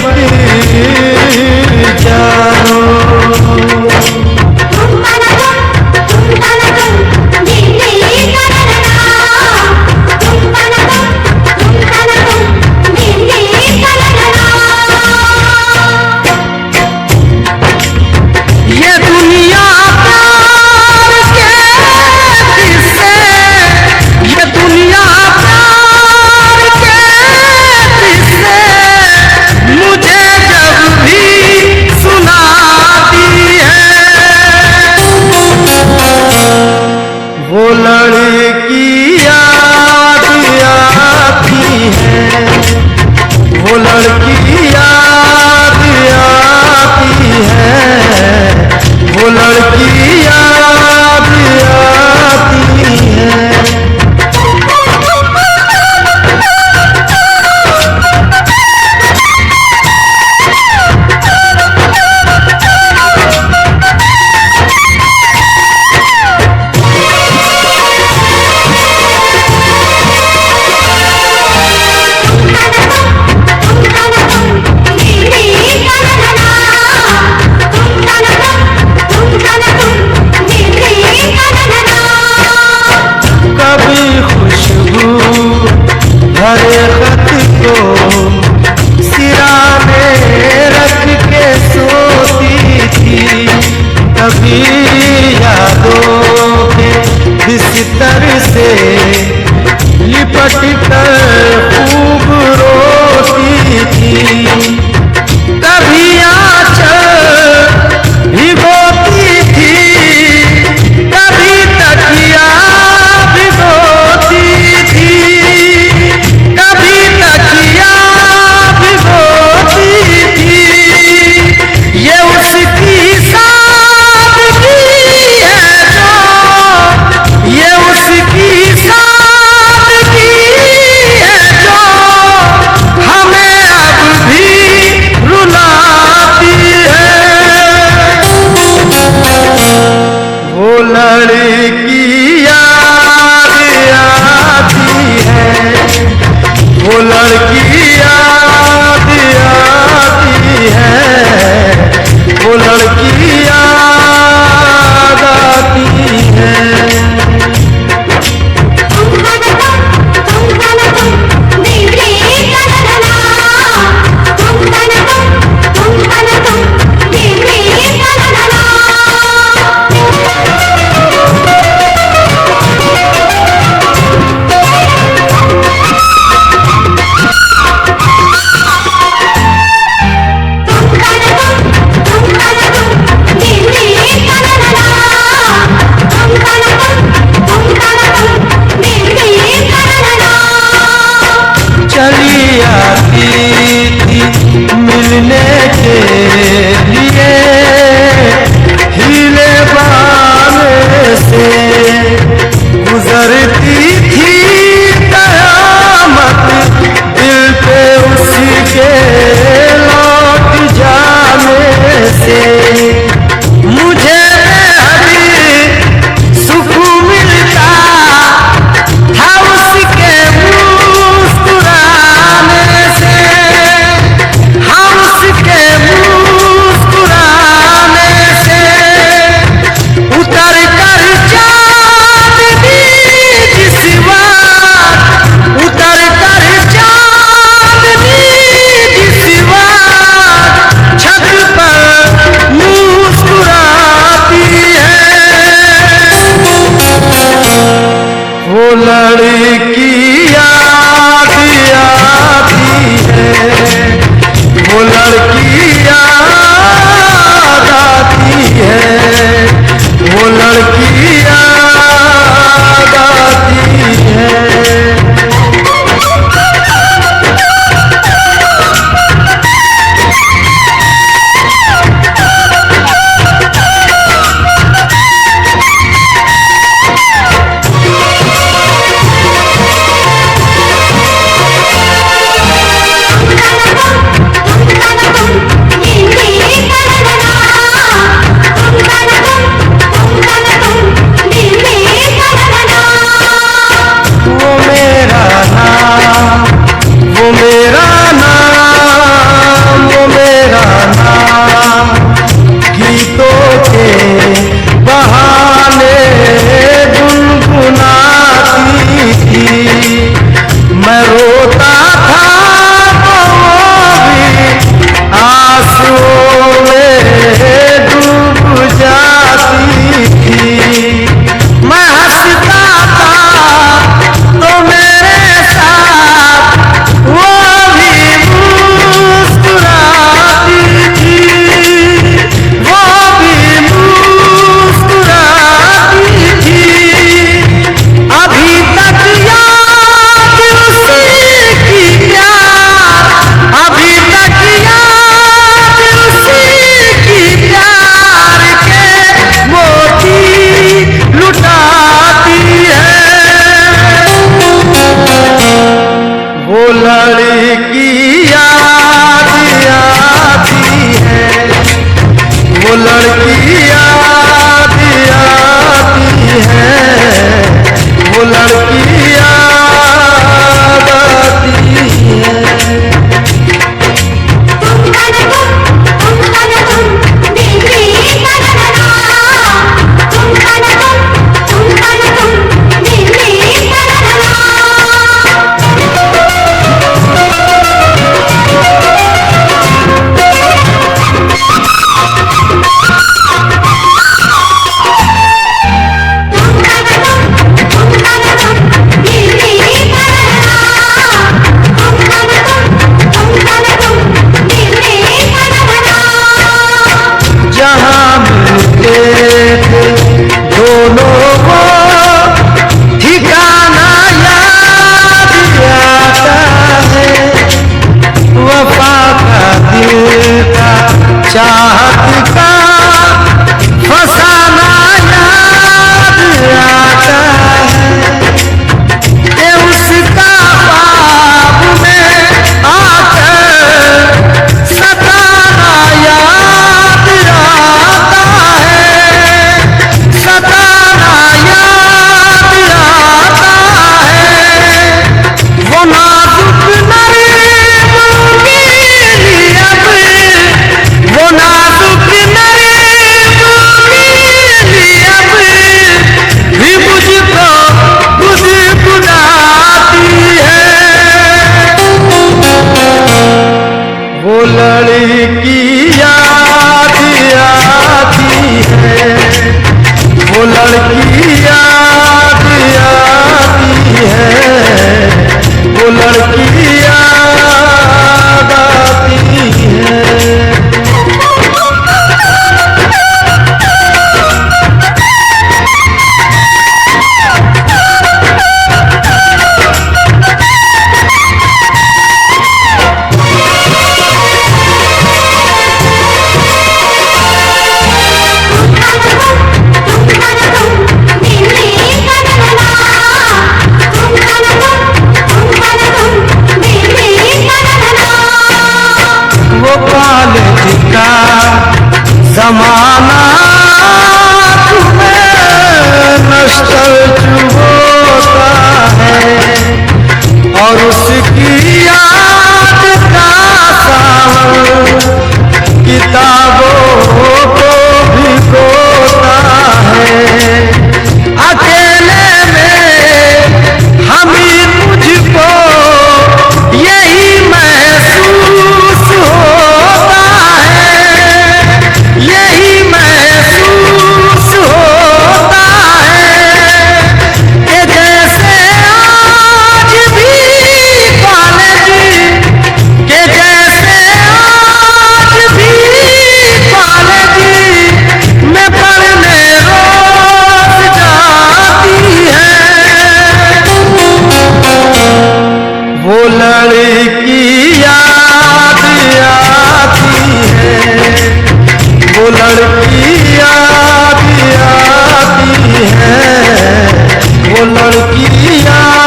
मत जानो। मुझे अभी तक याद उसी की प्यार के मोती लुटाती है। वो लड़की याद आती है, वो लड़की याद आती है, वो लड़की याद आती है। चाहत का फसाना याद आता है कि उसका ख्वाब में आकर सताना याद आता है, सताना याद आता है। वो नाजुक वो नाजुक भी मुझको गुदगुदाती है। वो लड़की याद आती है, वो लड़की याद आती है, वो लड़की याद आती है। ज़माना तुम्हें नस्ल चुभोता है और उसकी याद का सावन किताबों को भिगोता है। अकेले में हम ही मुझको यही महसूस होता है, यही महसूस होता है कि जैसे आज भी कॉलेज, कि जैसे आज भी कॉलेज में पढ़ने रोज जाती है। वो लड़की याद आती है, वो लड़की याद आती है, वो लड़की याद